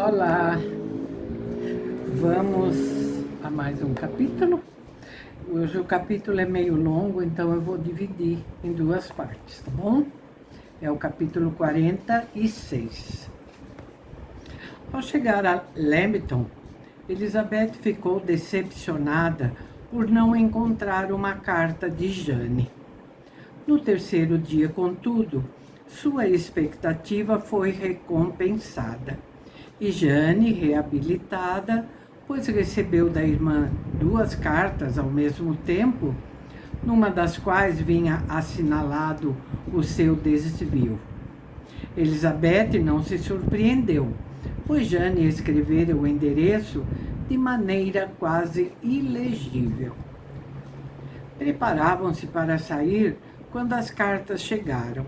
Olá, vamos a mais um capítulo. Hoje o capítulo é meio longo, então eu vou dividir em duas partes, tá bom? É o capítulo 46. Ao chegar a Lambton, Elizabeth ficou decepcionada por não encontrar uma carta de Jane. No terceiro dia, contudo, sua expectativa foi recompensada. E Jane, reabilitada, pois recebeu da irmã 2 cartas ao mesmo tempo, numa das quais vinha assinalado o seu desvio. Elizabeth não se surpreendeu, pois Jane escrevera o endereço de maneira quase ilegível. Preparavam-se para sair quando as cartas chegaram,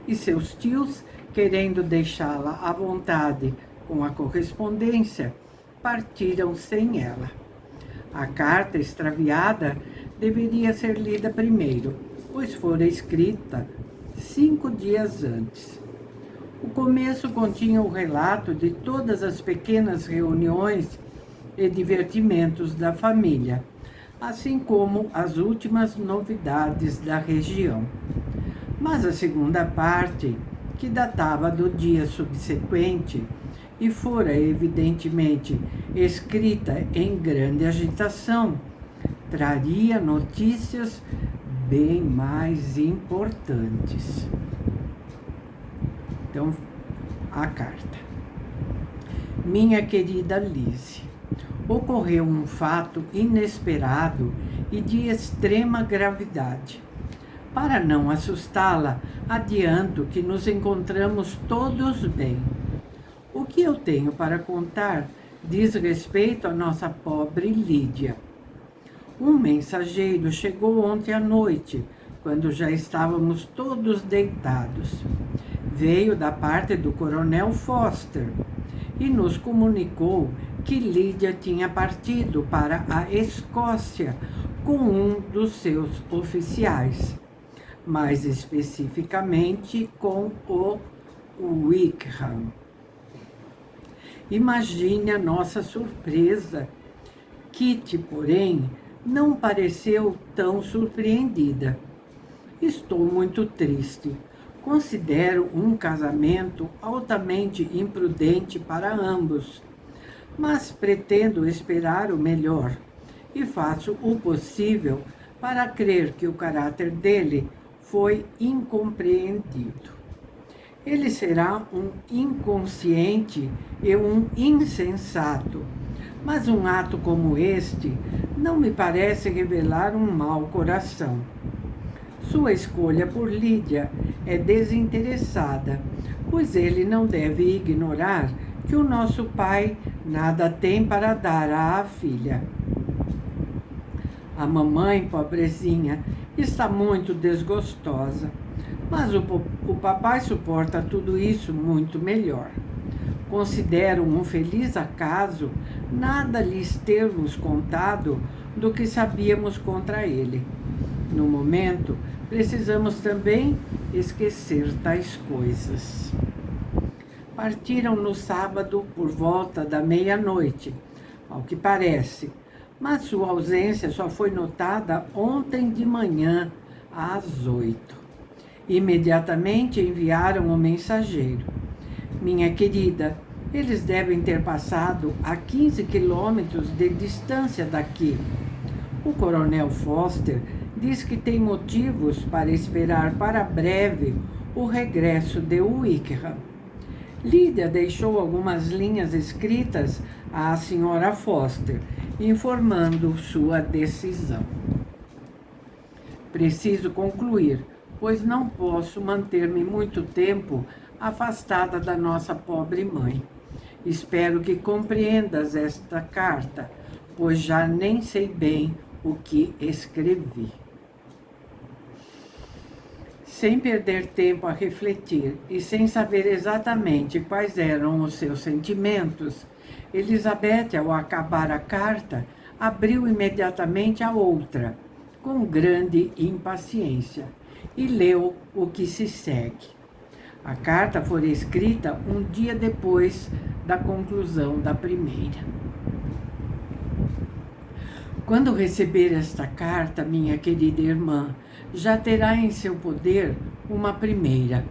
e seus tios, querendo deixá-la à vontade com a correspondência, partiram sem ela. A carta extraviada deveria ser lida primeiro, pois fora escrita 5 dias antes. O começo continha o relato de todas as pequenas reuniões e divertimentos da família, assim como as últimas novidades da região. Mas a segunda parte, que datava do dia subsequente e fora evidentemente escrita em grande agitação, traria notícias bem mais importantes. Então, a carta. Minha querida Lizzie, ocorreu um fato inesperado e de extrema gravidade. Para não assustá-la, adianto que nos encontramos todos bem. O que eu tenho para contar diz respeito à nossa pobre Lídia. Um mensageiro chegou ontem à noite, quando já estávamos todos deitados. Veio da parte do coronel Foster e nos comunicou que Lídia tinha partido para a Escócia com um dos seus oficiais, mais especificamente com o Wickham. Imagine a nossa surpresa. Kitty, porém, não pareceu tão surpreendida. Estou muito triste. Considero um casamento altamente imprudente para ambos, mas pretendo esperar o melhor e faço o possível para crer que o caráter dele foi incompreendido. Ele será um inconsciente e um insensato, mas um ato como este não me parece revelar um mau coração. Sua escolha por Lídia é desinteressada, pois ele não deve ignorar que o nosso pai nada tem para dar à filha. A mamãe, pobrezinha, está muito desgostosa, mas o papai suporta tudo isso muito melhor. Considero um feliz acaso nada lhes termos contado do que sabíamos contra ele. No momento, precisamos também esquecer tais coisas. Partiram no sábado por volta da meia-noite, ao que parece, mas sua ausência só foi notada ontem de manhã, às 8. Imediatamente enviaram o mensageiro. Minha querida, eles devem ter passado a 15 quilômetros de distância daqui. O coronel Foster diz que tem motivos para esperar para breve o regresso de Wickham. Lídia deixou algumas linhas escritas à senhora Foster, informando sua decisão. Preciso concluir, pois não posso manter-me muito tempo afastada da nossa pobre mãe. Espero que compreendas esta carta, pois já nem sei bem o que escrevi. Sem perder tempo a refletir e sem saber exatamente quais eram os seus sentimentos, Elizabeth, ao acabar a carta, abriu imediatamente a outra, com grande impaciência, e leu o que se segue. A carta fora escrita um dia depois da conclusão da primeira. Quando receber esta carta, minha querida irmã, já terá em seu poder uma primeira.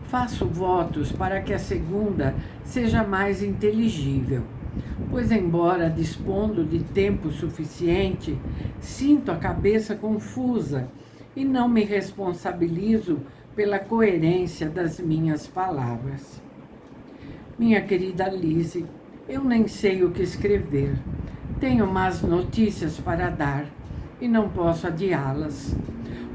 Faço votos para que a segunda seja mais inteligível, pois, embora dispondo de tempo suficiente, sinto a cabeça confusa e não me responsabilizo pela coerência das minhas palavras. Minha querida Lise, eu nem sei o que escrever. Tenho más notícias para dar e não posso adiá-las.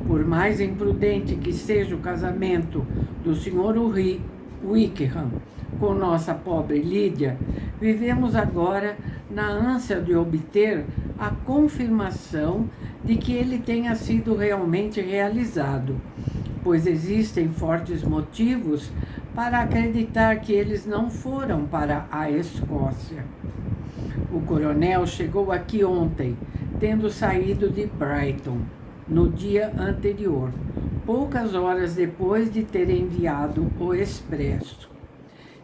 Por mais imprudente que seja o casamento do Sr. Wickham com nossa pobre Lídia, vivemos agora na ânsia de obter a confirmação de que ele tenha sido realmente realizado, pois existem fortes motivos para acreditar que eles não foram para a Escócia. O coronel chegou aqui ontem, tendo saído de Brighton no dia anterior, poucas horas depois de ter enviado o expresso.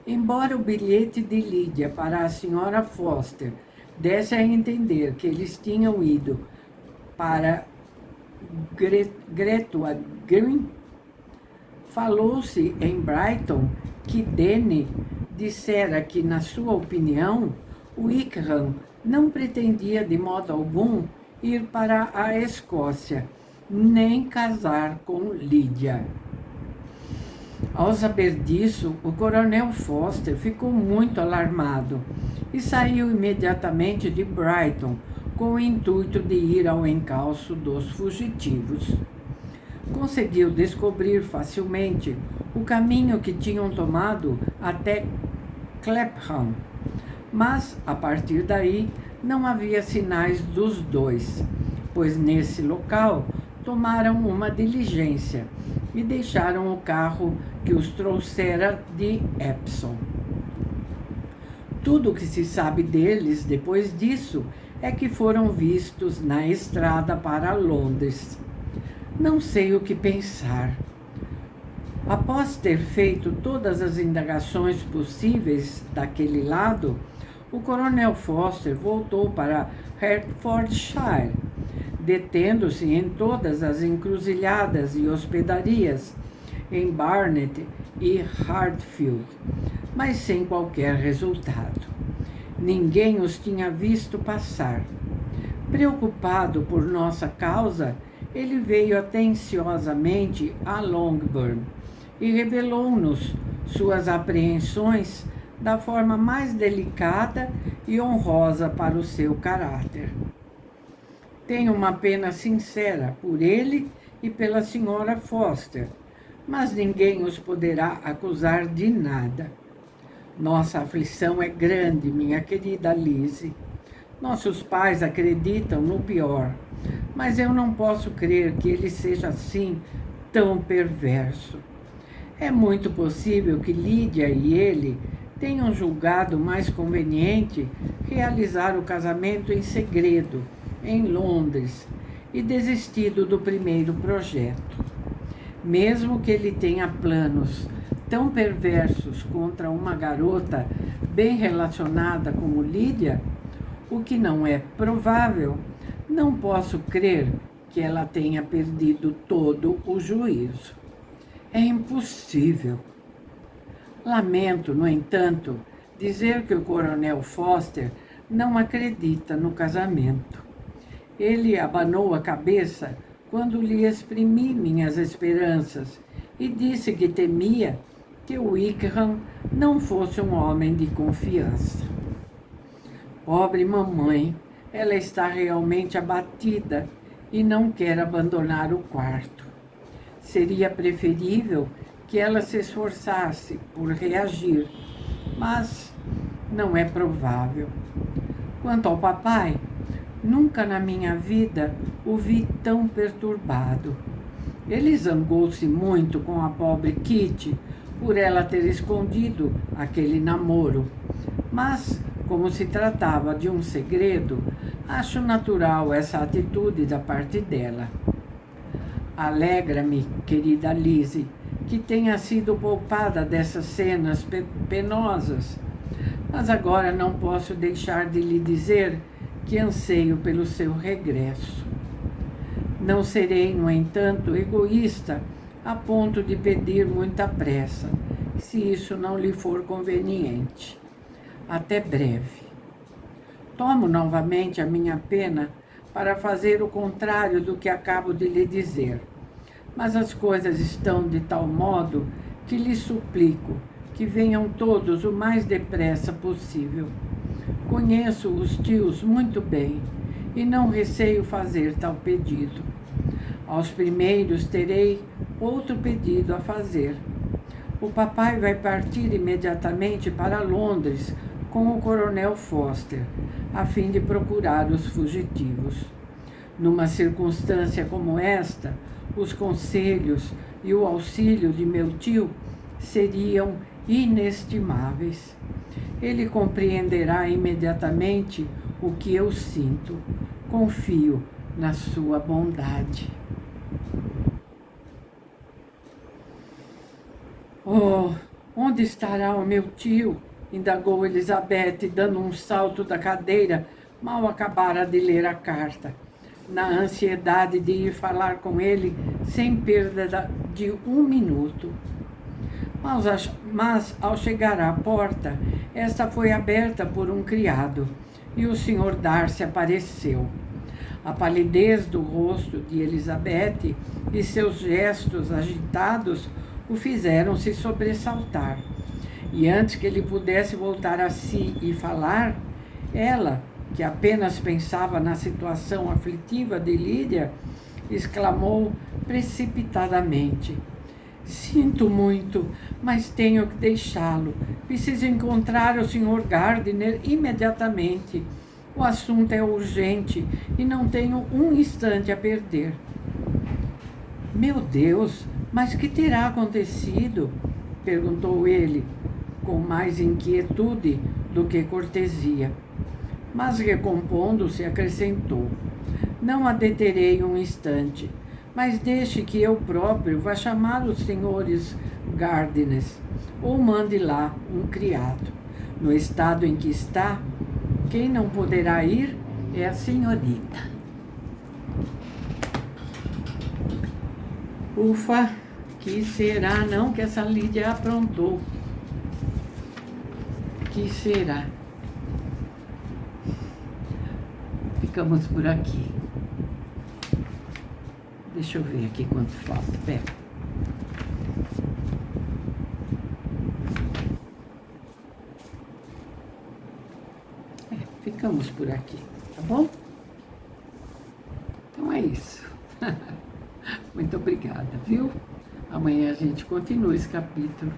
Embora o bilhete de Lídia para a senhora Foster desse a entender que eles tinham ido para Gretna Green, falou-se em Brighton que Denny dissera que, na sua opinião, Wickham não pretendia de modo algum ir para a Escócia, nem casar com Lídia. Ao saber disso, o coronel Foster ficou muito alarmado e saiu imediatamente de Brighton com o intuito de ir ao encalço dos fugitivos. Conseguiu descobrir facilmente o caminho que tinham tomado até Clapham, mas, a partir daí, não havia sinais dos dois, pois nesse local tomaram uma diligência e deixaram o carro que os trouxera de Epsom. Tudo o que se sabe deles depois disso é que foram vistos na estrada para Londres. Não sei o que pensar. Após ter feito todas as indagações possíveis daquele lado, o coronel Foster voltou para Hertfordshire, detendo-se em todas as encruzilhadas e hospedarias em Barnet e Hartfield, mas sem qualquer resultado. Ninguém os tinha visto passar. Preocupado por nossa causa, ele veio atenciosamente a Longbourn e revelou-nos suas apreensões da forma mais delicada e honrosa para o seu caráter. Tenho uma pena sincera por ele e pela senhora Foster, mas ninguém os poderá acusar de nada. Nossa aflição é grande, minha querida Lise. Nossos pais acreditam no pior, mas eu não posso crer que ele seja assim tão perverso. É muito possível que Lídia e ele tenham julgado mais conveniente realizar o casamento em segredo, em Londres, e desistido do primeiro projeto. Mesmo que ele tenha planos tão perversos contra uma garota bem relacionada como Lídia, o que não é provável, não posso crer que ela tenha perdido todo o juízo. É impossível. Lamento, no entanto, dizer que o coronel Foster não acredita no casamento. Ele abanou a cabeça quando lhe exprimi minhas esperanças e disse que temia que o Wickham não fosse um homem de confiança. Pobre mamãe, ela está realmente abatida e não quer abandonar o quarto. Seria preferível que ela se esforçasse por reagir, mas não é provável. Quanto ao papai, nunca na minha vida o vi tão perturbado. Ele zangou-se muito com a pobre Kitty por ela ter escondido aquele namoro, mas, como se tratava de um segredo, acho natural essa atitude da parte dela. Alegra-me, querida Lise, que tenha sido poupada dessas cenas penosas, mas agora não posso deixar de lhe dizer que anseio pelo seu regresso. Não serei, no entanto, egoísta a ponto de pedir muita pressa, se isso não lhe for conveniente. Até breve. Tomo novamente a minha pena para fazer o contrário do que acabo de lhe dizer, mas as coisas estão de tal modo que lhe suplico que venham todos o mais depressa possível. Conheço os tios muito bem e não receio fazer tal pedido. Aos primeiros terei outro pedido a fazer. O papai vai partir imediatamente para Londres com o coronel Foster, a fim de procurar os fugitivos. Numa circunstância como esta, os conselhos e o auxílio de meu tio seriam inestimáveis. Ele compreenderá imediatamente o que eu sinto. Confio na sua bondade. Oh, onde estará o meu tio? Indagou Elizabeth, dando um salto da cadeira, mal acabara de ler a carta, na ansiedade de ir falar com ele sem perda de um minuto. Mas ao chegar à porta, esta foi aberta por um criado, e o Sr. Darcy apareceu. A palidez do rosto de Elizabeth e seus gestos agitados o fizeram se sobressaltar. E antes que ele pudesse voltar a si e falar, ela, que apenas pensava na situação aflitiva de Lídia, exclamou precipitadamente: "Sinto muito, mas tenho que deixá-lo. Preciso encontrar o Sr. Gardiner imediatamente. O assunto é urgente e não tenho um instante a perder." "Meu Deus, mas que terá acontecido?" perguntou ele, com mais inquietude do que cortesia. Mas, recompondo-se, acrescentou: "Não a deterei um instante, mas deixe que eu próprio vá chamar os senhores Gardiners, ou mande lá um criado. No estado em que está, quem não poderá ir é a senhorita." Ufa, que será não que essa Lídia aprontou? Que será? Ficamos por aqui. Deixa eu ver aqui quanto falta. Pera. Ficamos por aqui, tá bom? Então é isso. Muito obrigada, viu? Amanhã a gente continua esse capítulo.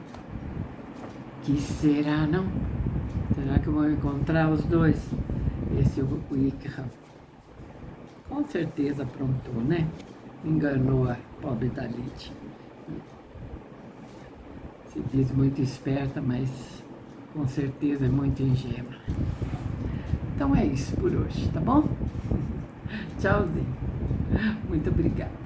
Que será, não? Será que eu vou encontrar os dois? Esse é o Wickham. Com certeza aprontou, né? Enganou a pobre da Lídia. Se diz muito esperta, mas com certeza é muito ingênua. Então é isso por hoje, tá bom? Tchauzinho. Muito obrigada.